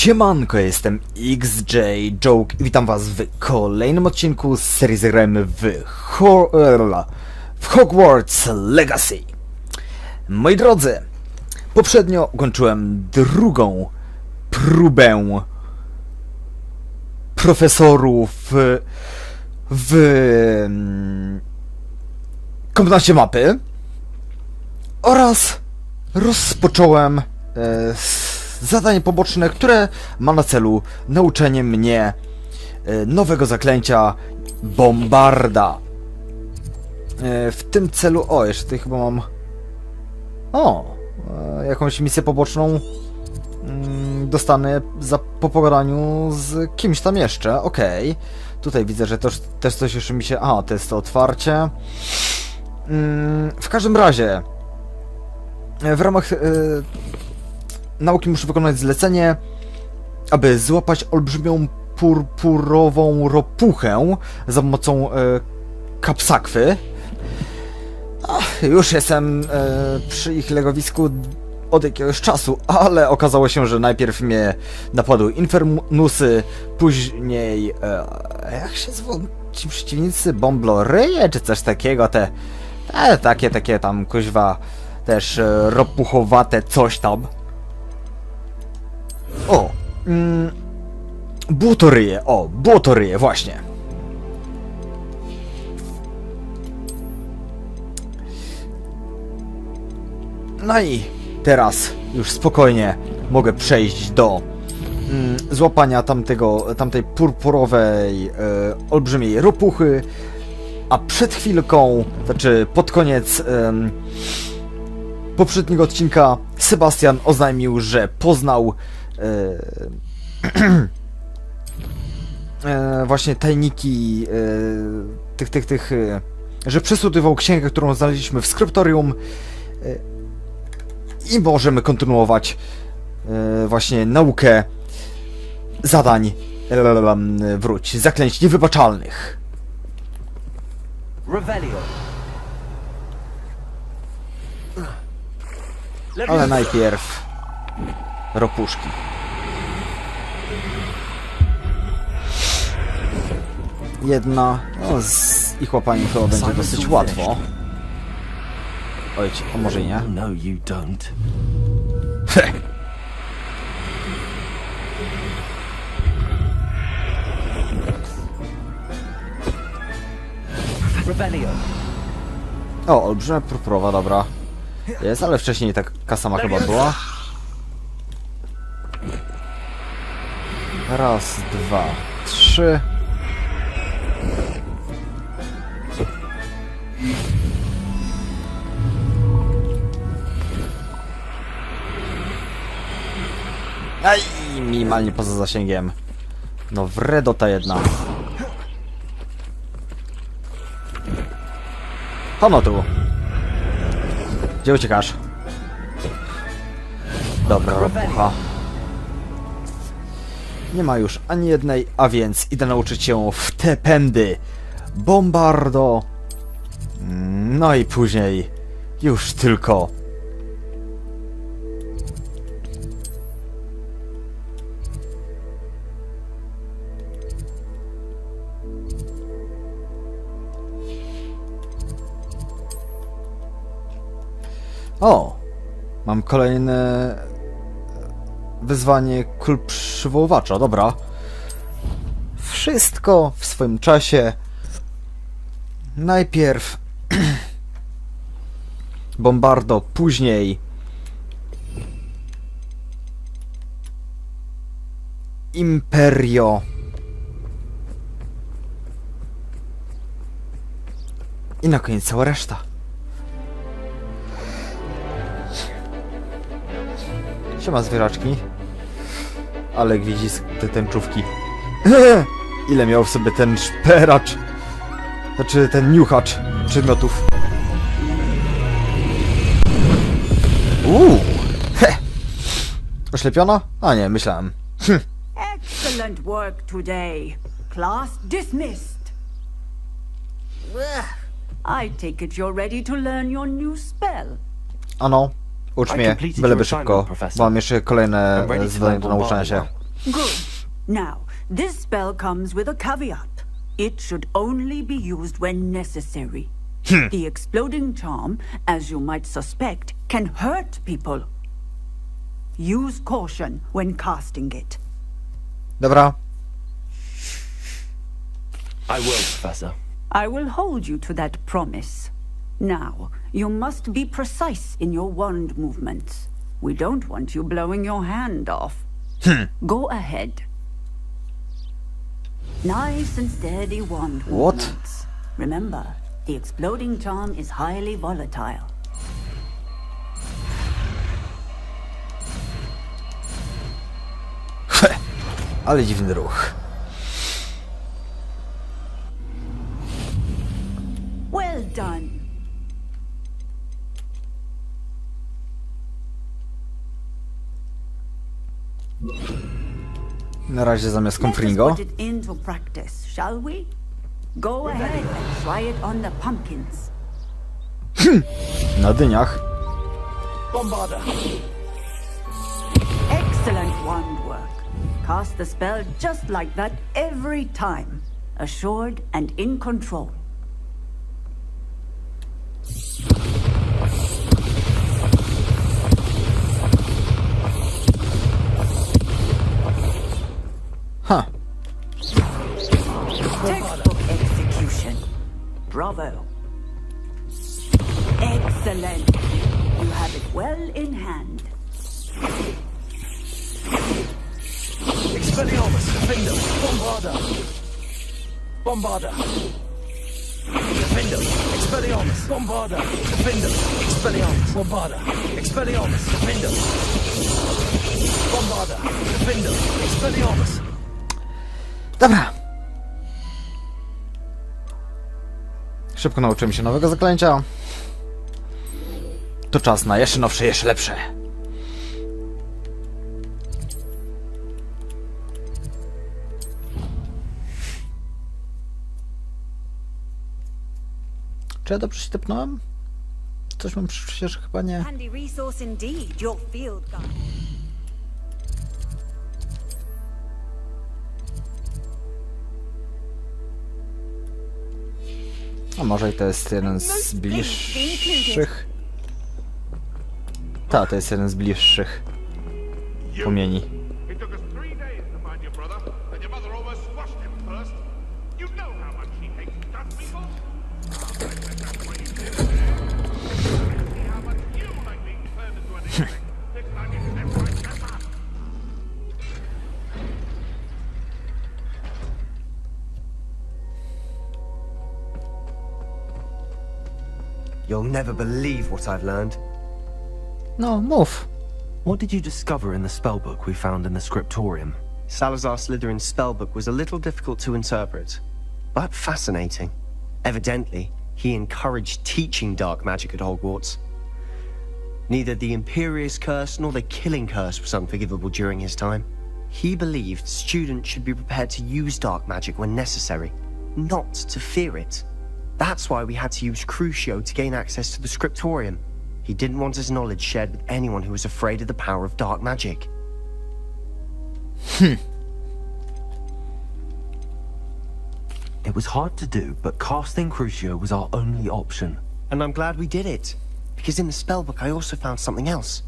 Siemanko, jestem XJ Joke i witam was w kolejnym odcinku z serii Zagrajmy w Hogwarts Legacy. Moi drodzy, poprzednio ukończyłem drugą próbę profesorów w komnacie mapy oraz rozpocząłem zadanie poboczne, które ma na celu nauczenie mnie nowego zaklęcia bombarda. W tym celu... O, jeszcze tutaj chyba mam... jakąś misję poboczną dostanę po pogadaniu z kimś tam jeszcze. Okej. Tutaj widzę, że też coś jeszcze mi się... A, to jest to otwarcie. W każdym razie w ramach nauki muszę wykonać zlecenie, aby złapać olbrzymią purpurową ropuchę za pomocą kapsakwy. Już jestem przy ich legowisku od jakiegoś czasu, ale okazało się, że najpierw mnie napadły infernusy, później jak się zwą ci przeciwnicy? Bombloryje czy coś takiego, takie tam kuźwa też ropuchowate coś tam. Błotoryje, właśnie. No i teraz już spokojnie mogę przejść do złapania tamtej purpurowej olbrzymiej ropuchy, a przed chwilką, znaczy pod koniec poprzedniego odcinka Sebastian oznajmił, że poznał właśnie tajniki że przesłuchiwał księgę, którą znaleźliśmy w skryptorium i możemy kontynuować właśnie naukę zadań zaklęć niewybaczalnych. Ale najpierw ropuszki. Jedna, z ich łapaniem chyba będzie dosyć łatwo. Ojcie, a może i nie? No, you don't. O, olbrzymia purpurowa, dobra. Jest, ale wcześniej taka sama chyba była. Raz, dwa, trzy. Aj, minimalnie poza zasięgiem. No wredo ta jedna. Hono tu. Gdzie uciekasz? Dobra, ropucha. Nie ma już ani jednej, a więc idę nauczyć się w te pędy bombardo. No i później już tylko mam kolejne wyzwanie Przywoławcza, dobra. Wszystko w swoim czasie. Najpierw bombardo, później Imperio i na koniec cała reszta. Siema zwierzaczki. Ale gwizdzi te tęczówki. Ile miał w sobie ten szperacz? Znaczy ten niuchacz przedmiotów. He! Oślepiona? A nie, myślałem. Excellent work today. Class dismissed. I take it you're ready to learn your new spell. Ano. Ucz mnie, byleby szybko, bo mam jeszcze kolejne zadanie do nauczenia się. Good. Now, this spell comes with a caveat. It should only be used when necessary. The exploding charm, as you might suspect, can hurt people. Use caution when casting it. Dobra. I will, Professor. I will hold you to that promise. Now, you must be precise in your wand movements. We don't want you blowing your hand off. Go ahead. Nice and steady wand What? movements. Remember, the exploding charm is highly volatile. Ale dziwny ruch. Well done. Na razie zamiast Let us Confringo. put it into practice, shall we? Go ahead and try it on the pumpkins. Na dyniach. Bombarda. Excellent wand work. Cast the spell just like that every time. Assured and in control. Ha. Textbook execution. Bravo. Excellent. You have it well in hand. Expelliarmus, Defender, Bombarda. Bombarda. Defender, Expelliarmus, Bombarda. Defender, Expelliarmus, Bombarda. Expelliarmus, Defender. Bombarda. Defender, Expelliarmus. Dobra. Szybko nauczymy się nowego zaklęcia. To czas na jeszcze nowsze, jeszcze lepsze. Czy ja dobrze się tepnąłem? Coś mam przecież chyba nie. Handy resource indeed, your field guide. A może i to jest jeden z bliższych. Tak, to jest jeden z bliższych płomieni. It took us 3 days to find your brother, and your mother almost squashed him first. You know how much he hates dust people. See how much you like being turned into an insect. Next time you step right, step up. You'll never believe what I've learned. No, mów. What did you discover in the spellbook we found in the scriptorium? Salazar Slytherin's spellbook was a little difficult to interpret, but fascinating. Evidently, he encouraged teaching dark magic at Hogwarts. Neither the Imperious Curse nor the Killing Curse was unforgivable during his time. He believed students should be prepared to use dark magic when necessary, not to fear it. That's why we had to use Crucio to gain access to the scriptorium. He didn't want his knowledge shared with anyone who was afraid of the power of dark magic. It was hard to do, but casting Crucio was our only option. And I'm glad we did it, because in the spellbook I also found something else.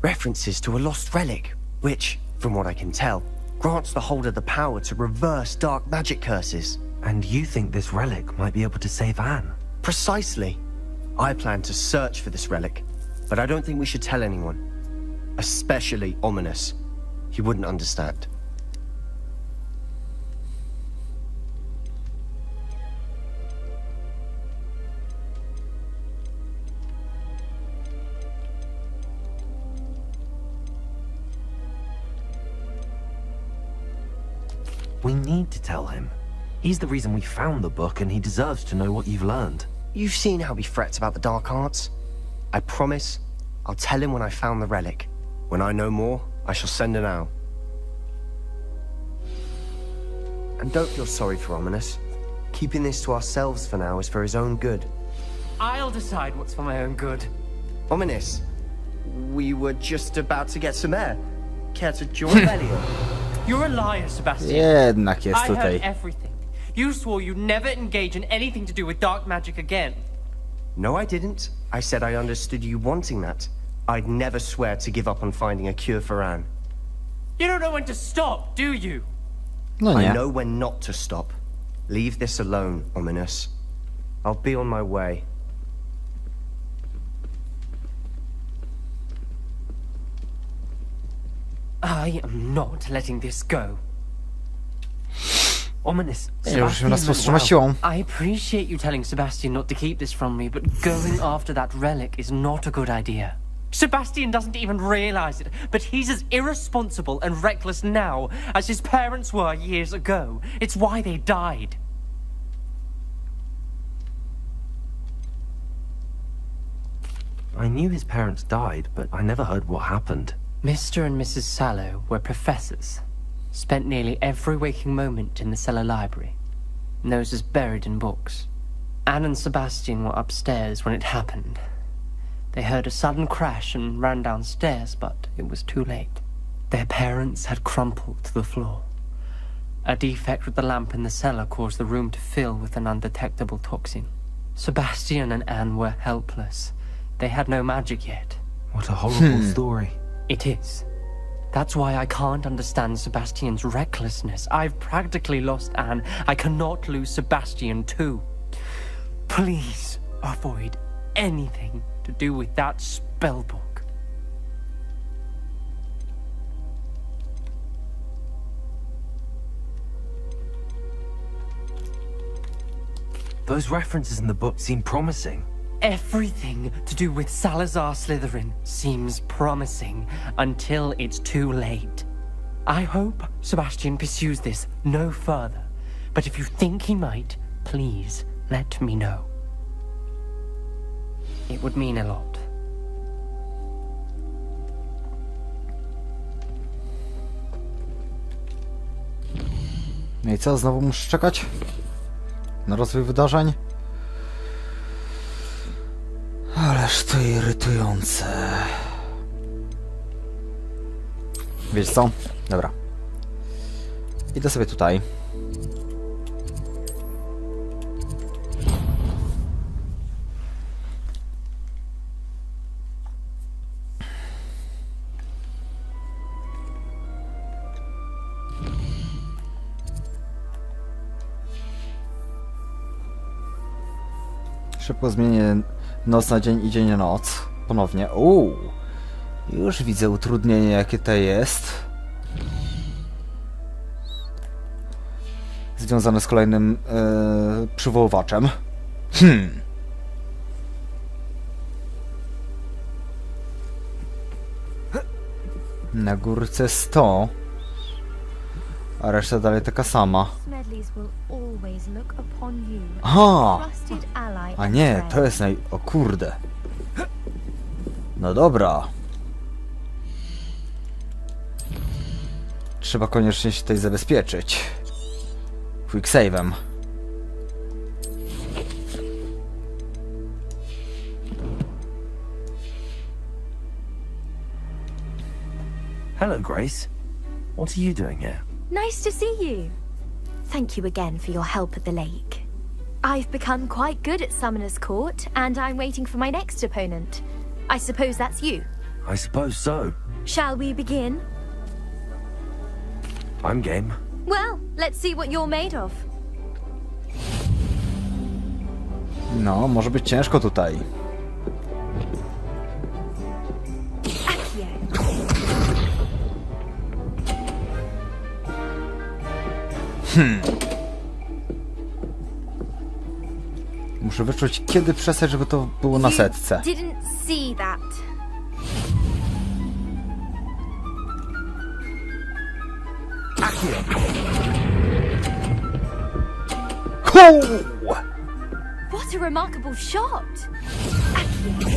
References to a lost relic, which, from what I can tell, grants the holder the power to reverse dark magic curses. And you think this relic might be able to save Anne? Precisely. I plan to search for this relic, but I don't think we should tell anyone. Especially Ominous. He wouldn't understand. We need to tell him. He's the reason we found the book, and he deserves to know what you've learned. You've seen how he frets about the dark arts. I promise I'll tell him when I found the relic. When I know more, I shall send an owl. And don't feel sorry for Ominous. Keeping this to ourselves for now is for his own good. I'll decide what's for my own good. Ominous, we were just about to get some air. Care to join Bellion? You're a liar, Sebastian. Jednak jest I tutaj. heard everything. You swore you'd never engage in anything to do with dark magic again. No, I didn't. I said I understood you wanting that. I'd never swear to give up on finding a cure for Anne. You don't know when to stop, do you? No I nie. know when not to stop. Leave this alone, Ominous. I'll be on my way. I am not letting this go. Ominous. Już nas Sebastian powstrzyma went well. siłą. I appreciate you telling Sebastian not to keep this from me, but going after that relic is not a good idea. Sebastian doesn't even realize it, but he's as irresponsible and reckless now as his parents were years ago. It's why they died. I knew his parents died, but I never heard what happened. Mr. and Mrs. Sallow were professors. Spent nearly every waking moment in the cellar library. Noses buried in books. Anne and Sebastian were upstairs when it happened. They heard a sudden crash and ran downstairs, but it was too late. Their parents had crumpled to the floor. A defect with the lamp in the cellar caused the room to fill with an undetectable toxin. Sebastian and Anne were helpless. They had no magic yet. What a horrible story. It is. That's why I can't understand Sebastian's recklessness. I've practically lost Anne. I cannot lose Sebastian too. Please avoid anything to do with that spellbook. Those references in the book seem promising. Everything to do with Salazar Slytherin seems promising until it's too late. I hope Sebastian pursues this no further, but if you think he might, please let me know. It would mean a lot. No i co, znowu muszę czekać na rozwój wydarzeń? Ależ to irytujące. Wiesz co? Dobra. Idę sobie tutaj. Szybko zmienię noc na dzień i dzień na noc. Ponownie. Już widzę utrudnienie, jakie to jest. Związane z kolejnym przywoływaczem. Na górce 100. A reszta dalej taka sama. Aha! A nie, to jest O kurde. No dobra. Trzeba koniecznie się tutaj zabezpieczyć. Quick save'em. Hello, Grace. What are you doing here? Nice to see you. Thank you again for your help at the lake. I've become quite good at Summoner's Court, and I'm waiting for my next opponent. I suppose that's you. I suppose so. Shall we begin? I'm game. Well, let's see what you're made of. No, może być ciężko tutaj. Accio. Muszę wyczuć, kiedy przestać, żeby to było na setce. Didn't see that. What a remarkable shot! Accio.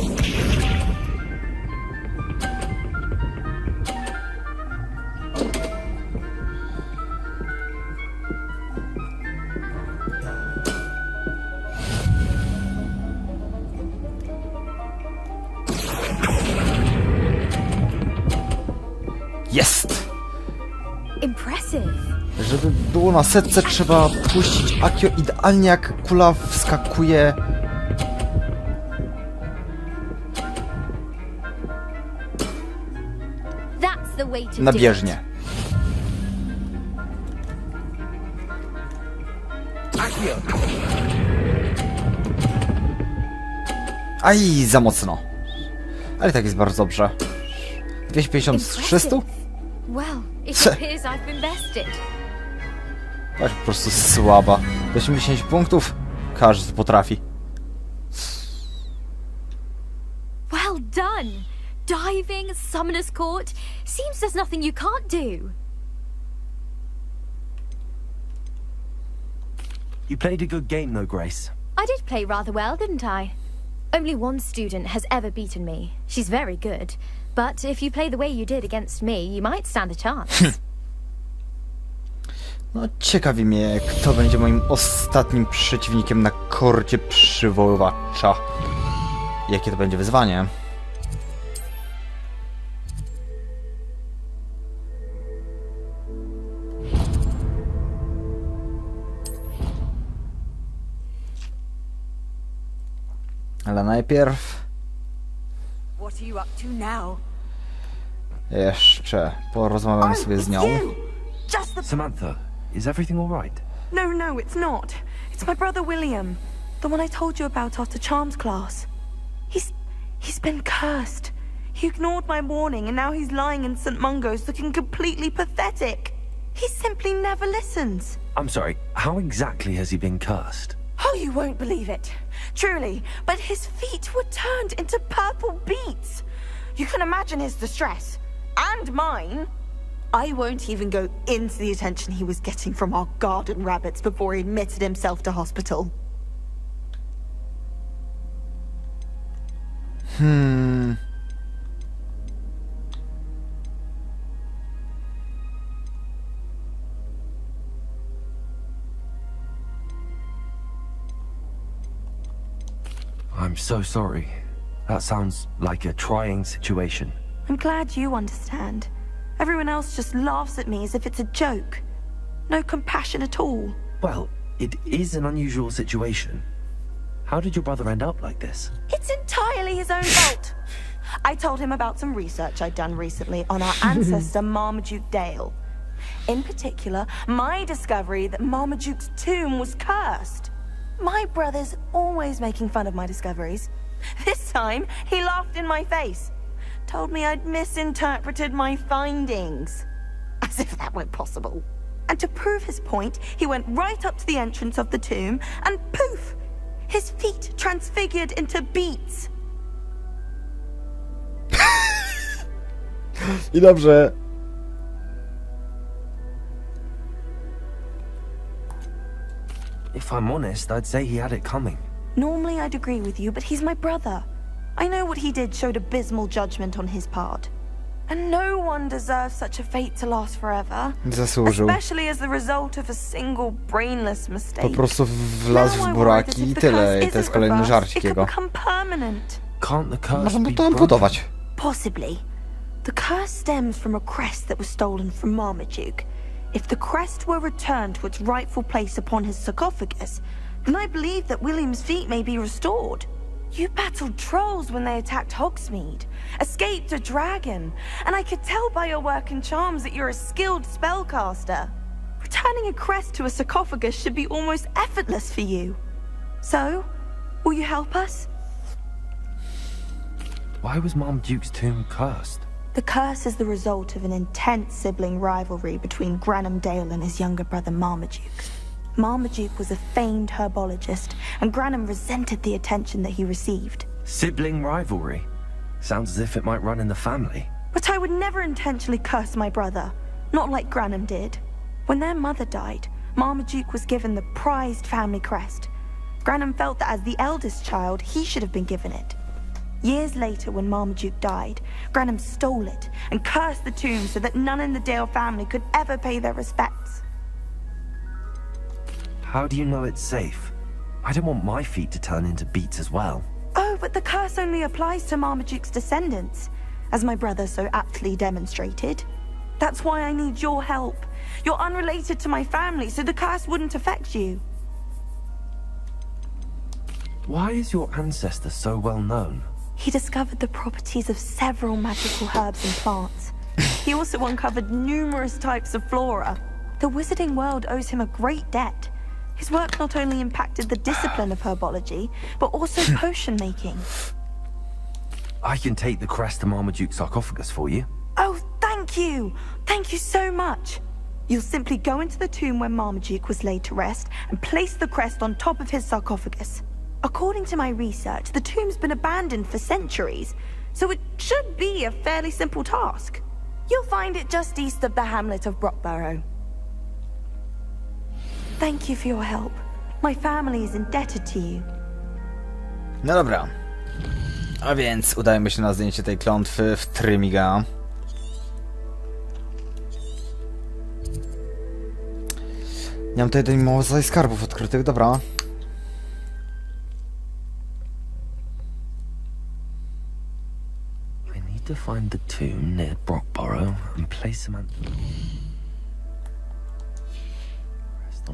Jest! Impressive. Żeby było na setce, trzeba puścić Akio idealnie jak kula wskakuje... That's the way to na do it. bieżnię. Accio. Aj, za mocno. Ale i tak jest bardzo dobrze. 250 z 300? Well, it Se- appears I've been bested. Aż po prostu słaba. 80 punktów? Każdy potrafi. Well done! Diving, Summoner's Court. Seems there's nothing you can't do. You played a good game though, Grace. I did play rather well, didn't I? Only one student has ever beaten me. She's very good. But if you play the way you did against me, you might stand a chance. No ciekawi mnie, kto będzie moim ostatnim przeciwnikiem na korcie przywoławcza. Jakie to będzie wyzwanie? Ale najpierw... What are you up to now? jeszcze porozmawiamy sobie z nią. Just the... Samantha, is everything all right? No, it's not. It's my brother William. The one I told you about after charms class. He's been cursed. He ignored my warning and now he's lying in St. Mungo's looking completely pathetic. He simply never listens. I'm sorry, how exactly has he been cursed? Oh, you won't believe it. Truly, but his feet were turned into purple beets. You can imagine his distress. And mine. I won't even go into the attention he was getting from our garden rabbits before he admitted himself to hospital. I'm so sorry. That sounds like a trying situation. I'm glad you understand. Everyone else just laughs at me as if it's a joke. No compassion at all. Well, it is an unusual situation. How did your brother end up like this? It's entirely his own fault. I told him about some research I'd done recently on our ancestor Marmaduke Dale. In particular, my discovery that Marmaduke's tomb was cursed. My brother's always making fun of my discoveries. This time, he laughed in my face. Told me I'd misinterpreted my findings. As if that weren't possible. And to prove his point, he went right up to the entrance of the tomb and poof! His feet transfigured into beets. I dobrze. If I'm honest, I'd say he had it coming. Normally I'd agree with you, but he's my brother. I know what he did showed abysmal judgment on his part. And no one deserves such a fate to last forever. Zasłużył. Especially as the result of a single brainless mistake. Po prostu wlazł w buraki i tyle. I to jest kolejny żarcik jego. Can't the curse Można be to amputować. Possibly. The curse stems from a crest that was stolen from Marmaduke. If the crest were returned to its rightful place upon his sarcophagus, then I believe that William's feet may be restored. You battled trolls when they attacked Hogsmeade, escaped a dragon, and I could tell by your work and charms that you're a skilled spellcaster. Returning a crest to a sarcophagus should be almost effortless for you. So, will you help us? Why was Marmaduke's tomb cursed? The curse is the result of an intense sibling rivalry between Granham Dale and his younger brother Marmaduke. Marmaduke was a famed herbologist, and Granham resented the attention that he received. Sibling rivalry? Sounds as if it might run in the family. But I would never intentionally curse my brother, not like Granham did. When their mother died, Marmaduke was given the prized family crest. Granham felt that as the eldest child, he should have been given it. Years later, when Marmaduke died, Granham stole it and cursed the tomb so that none in the Dale family could ever pay their respects. How do you know it's safe? I don't want my feet to turn into beets as well. Oh, but the curse only applies to Marmaduke's descendants, as my brother so aptly demonstrated. That's why I need your help, You're unrelated to my family, so the curse wouldn't affect you. Why is your ancestor so well known? He discovered the properties of several magical herbs and plants. He also uncovered numerous types of flora. The wizarding world owes him a great debt. His work not only impacted the discipline of herbology, but also potion making. I can take the crest to Marmaduke's sarcophagus for you. Oh, thank you! Thank you so much! You'll simply go into the tomb where Marmaduke was laid to rest and place the crest on top of his sarcophagus. According to my research, the tomb's been abandoned for centuries, so it should be a fairly simple task. You'll find it just east of the hamlet of Brockborough. Thank you for your help. My family is indebted to you. No dobra. A więc udajemy się na zdjęcie tej klątwy w Trymiga. Nie mam tutaj tej mocy skarbów odkrytych, dobra. I need to find the tomb near Brockborough and place him on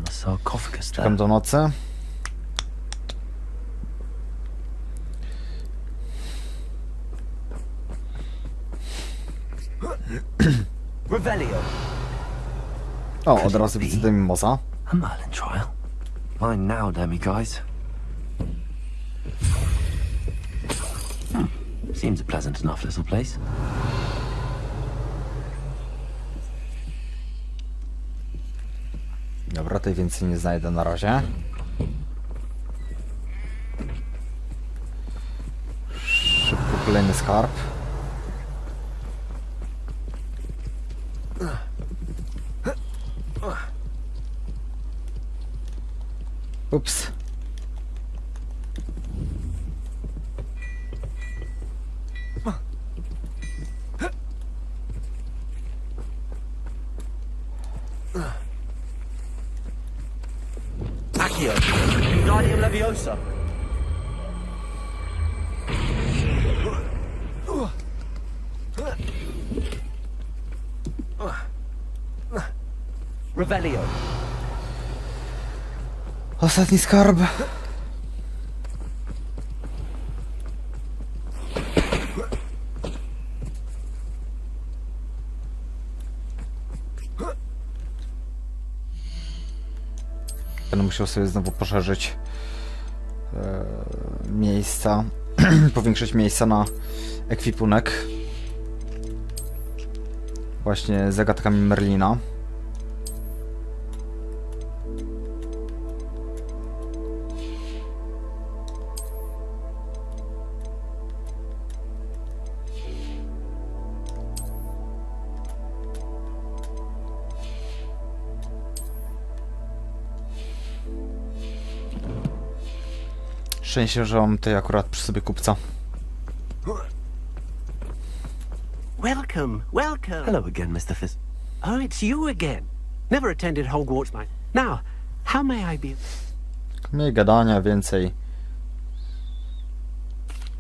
a sarcophagus there. Czekam do nocy. Revelio. O, od razu widzę tutaj mimoza. A Merlin trial. Mine now, demi guys. Seems a pleasant enough little place. Dobra, tutaj więcej nie znajdę na razie. Szybko kolejny skarb. Ups. Accio. Guardium Leviosa. Revelio. Ostatni skarb. Będę musiał sobie znowu poszerzyć miejsca, powiększyć miejsca na ekwipunek. Właśnie zagadkami Merlina. Szczęście, że mam tutaj akurat przy sobie kupca. Welcome, welcome. Hello again, Mr. Fizz. Oh, it's you again. Never attended Hogwarts, mate. Now, how may I be? Mniej gadania, więcej.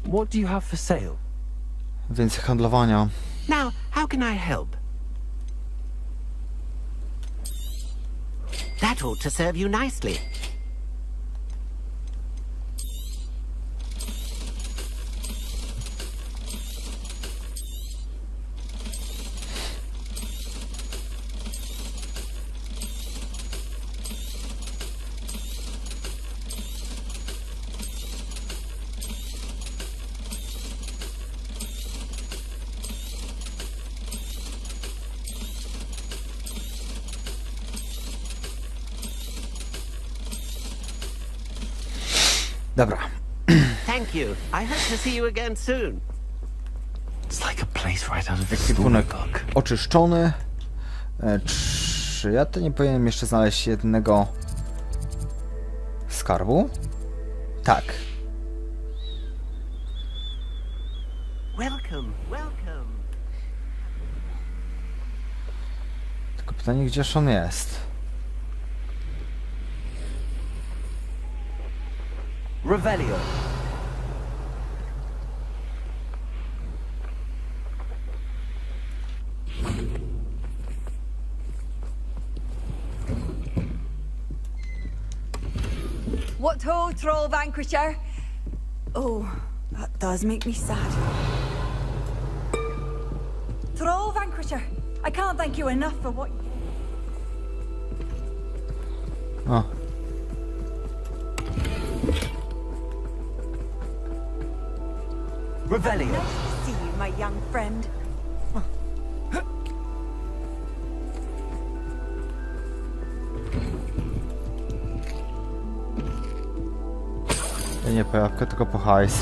What do you have for sale? Więcej handlowania. Now, how can I help? That ought to serve you nicely. Dobra. Thank you. I hope to see you again soon. It's like a place right out of a Ekwipunek storybook. oczyszczony. Czy ja to nie powinienem jeszcze znaleźć jednego skarbu? Tak. Welcome, welcome. Tylko pytanie, gdzież on jest? Revelio. toe, troll vanquisher. Oh, that does make me sad. Troll vanquisher. I can't thank you enough for what O. Revelio. Nice to see you, my young friend. Nie po jabłkę, tylko po hajs.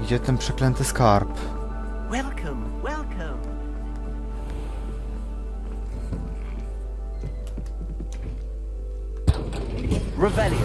Gdzie ten przeklęty skarb? Welcome, welcome. Revelio.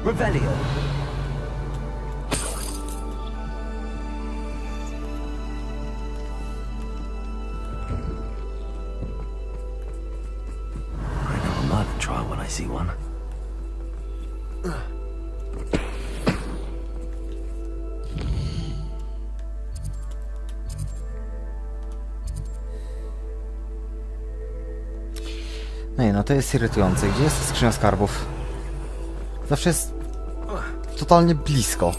Revelio. I know a murder trial when I see one. No nie, no to jest irytujące. Gdzie jest ta skrzynia skarbów? Zawsze jest totalnie blisko.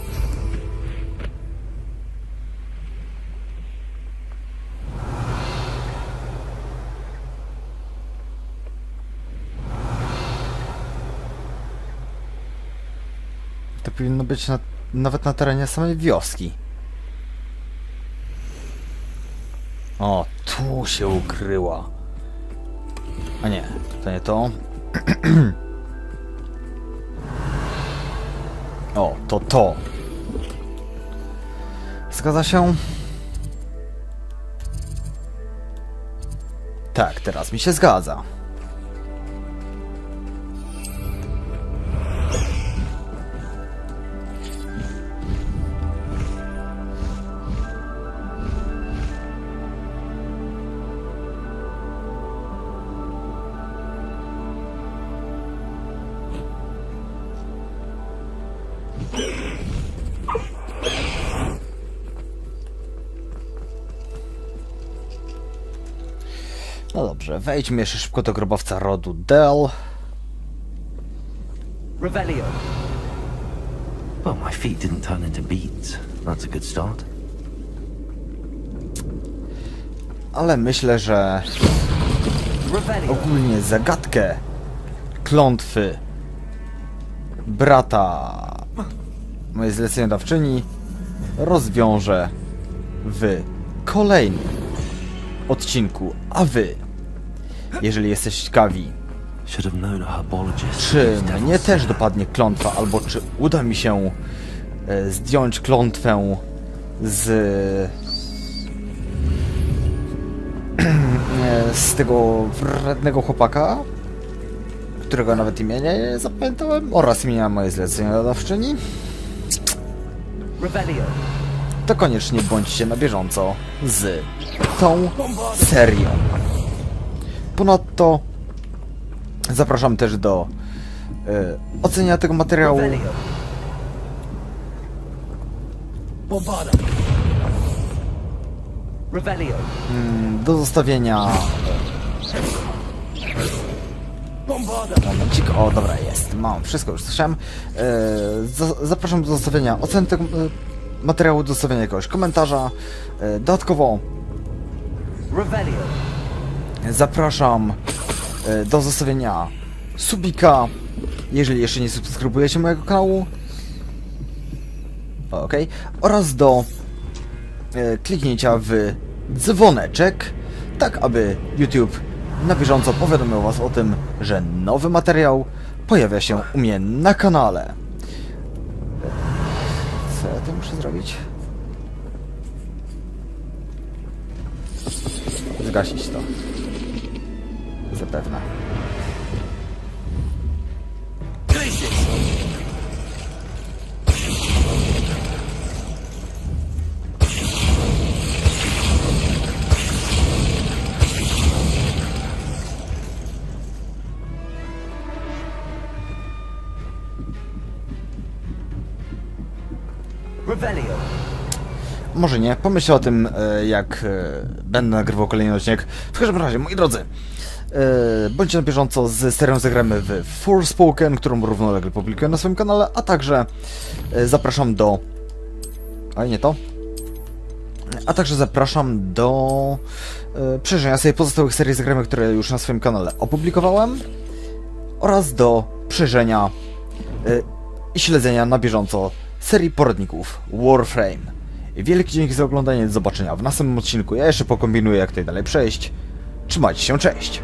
To powinno być nawet na terenie samej wioski. O, tu się ukryła. A nie, to nie to. O, to. Zgadza się? Tak, teraz mi się zgadza. No dobrze, wejdźmy jeszcze szybko do grobowca rodu Del. Revelio. Well, my feet didn't turn into beads. That's a good start. Ale myślę, że Revelio. ogólnie zagadkę klątwy brata mojej zleceniodawczyni rozwiążę w kolejnym odcinku, a wy, jeżeli jesteście ciekawi, czy mnie też dopadnie klątwa, albo czy uda mi się zdjąć klątwę z tego wrednego chłopaka, którego nawet imienia nie zapamiętałem, oraz imienia mojej zleceniodawczyni, Revelio. to koniecznie bądźcie na bieżąco z tą serią. Ponadto zapraszam też do oceniania tego materiału, Revelio. Revelio. do zostawienia... Momencik, o dobra, jest, mam wszystko, już słyszałem. Zapraszam do zostawienia oceny tego materiału, do zostawienia jakiegoś komentarza. Dodatkowo Revelio. zapraszam do zostawienia subika, jeżeli jeszcze nie subskrybujecie mojego kanału. Ok. Oraz do kliknięcia w dzwoneczek, tak aby YouTube na bieżąco powiadomił Was o tym, że nowy materiał pojawia się u mnie na kanale. Co ja tu muszę zrobić? Zgasić to. Zapewne. Revelio. Może nie, pomyślę o tym, jak będę nagrywał kolejny odcinek. W każdym razie, moi drodzy, bądźcie na bieżąco z serią Zagrajmy w Forspoken, którą równolegle publikuję na swoim kanale, a także zapraszam do... Ale nie to. A także zapraszam do przejrzenia sobie pozostałych serii Zagrajmy, które już na swoim kanale opublikowałem, oraz do przejrzenia i śledzenia na bieżąco serii poradników Warframe. Wielki dzięki za oglądanie, do zobaczenia w następnym odcinku. Ja jeszcze pokombinuję, jak tutaj dalej przejść. Trzymajcie się, cześć!